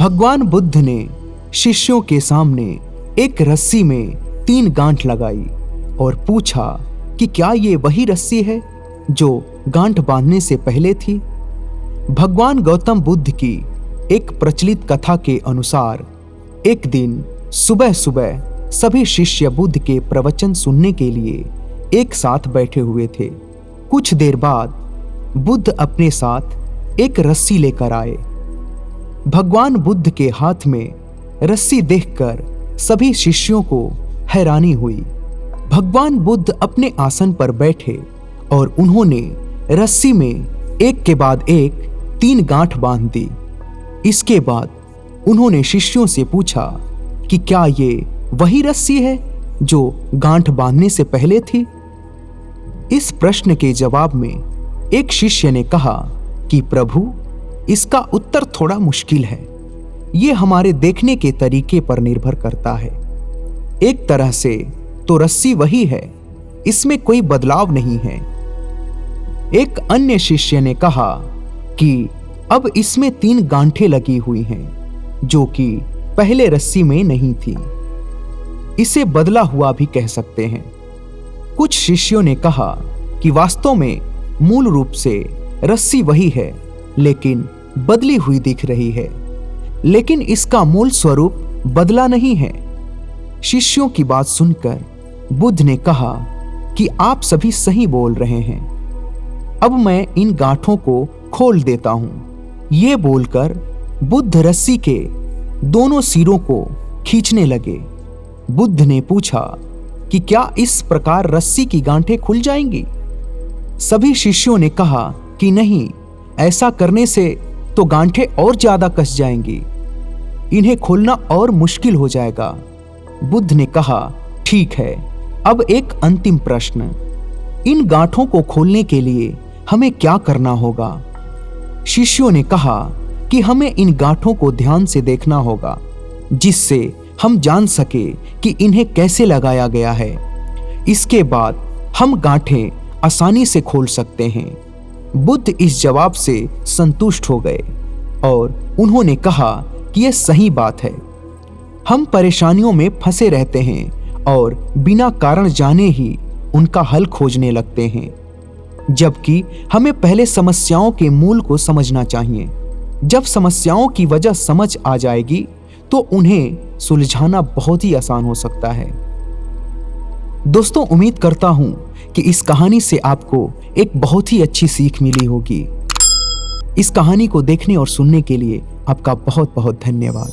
भगवान बुद्ध ने शिष्यों के सामने एक रस्सी में 3 गांठ लगाई और पूछा कि क्या ये वही रस्सी है जो गांठ बांधने से पहले थी। भगवान गौतम बुद्ध की एक प्रचलित कथा के अनुसार एक दिन सुबह सुबह सभी शिष्य बुद्ध के प्रवचन सुनने के लिए एक साथ बैठे हुए थे। कुछ देर बाद बुद्ध अपने साथ एक रस्सी लेकर आए। भगवान बुद्ध के हाथ में रस्सी देखकर सभी शिष्यों को हैरानी हुई। भगवान बुद्ध अपने आसन पर बैठे और उन्होंने रस्सी में एक के बाद एक 3 गांठ बांध दी। इसके बाद उन्होंने शिष्यों से पूछा कि क्या ये वही रस्सी है जो गांठ बांधने से पहले थी। इस प्रश्न के जवाब में एक शिष्य ने कहा कि प्रभु, इसका उत्तर थोड़ा मुश्किल है। ये हमारे देखने के तरीके पर निर्भर करता है। एक तरह से तो रस्सी वही है, इसमें कोई बदलाव नहीं है। एक अन्य शिष्य ने कहा कि अब इसमें 3 गांठें लगी हुई हैं, जो कि पहले रस्सी में नहीं थी। इसे बदला हुआ भी कह सकते हैं। कुछ शिष्यों ने कहा कि वास्तव में मूल रूप से रस्सी वही है, लेकिन बदली हुई दिख रही है, लेकिन इसका मूल स्वरूप बदला नहीं है। शिष्यों की बात सुनकर बुद्ध ने कहा कि आप सभी सही बोल रहे हैं, अब मैं इन गांठों को खोल देता हूं। ये बोलकर बुद्ध रस्सी के दोनों सिरों को खींचने लगे। बुद्ध ने पूछा कि क्या इस प्रकार रस्सी की गांठें खुल जाएंगी। सभी शिष्यों ने कहा कि नहीं, ऐसा करने से तो गांठें और ज्यादा कस जाएंगी, इन्हें खोलना और मुश्किल हो जाएगा। बुद्ध ने कहा, ठीक है, अब एक अंतिम प्रश्न, इन गांठों को खोलने के लिए हमें क्या करना होगा। शिष्यों ने कहा कि हमें इन गांठों को ध्यान से देखना होगा, जिससे हम जान सके कि इन्हें कैसे लगाया गया है। इसके बाद हम गांठें आसानी से खोल सकते हैं। बुद्ध इस जवाब से संतुष्ट हो गए और उन्होंने कहा कि यह सही बात है। हम परेशानियों में फंसे रहते हैं और बिना कारण जाने ही उनका हल खोजने लगते हैं, जबकि हमें पहले समस्याओं के मूल को समझना चाहिए। जब समस्याओं की वजह समझ आ जाएगी तो उन्हें सुलझाना बहुत ही आसान हो सकता है। दोस्तों, उम्मीद करता हूं कि इस कहानी से आपको एक बहुत ही अच्छी सीख मिली होगी। इस कहानी को देखने और सुनने के लिए आपका बहुत बहुत धन्यवाद।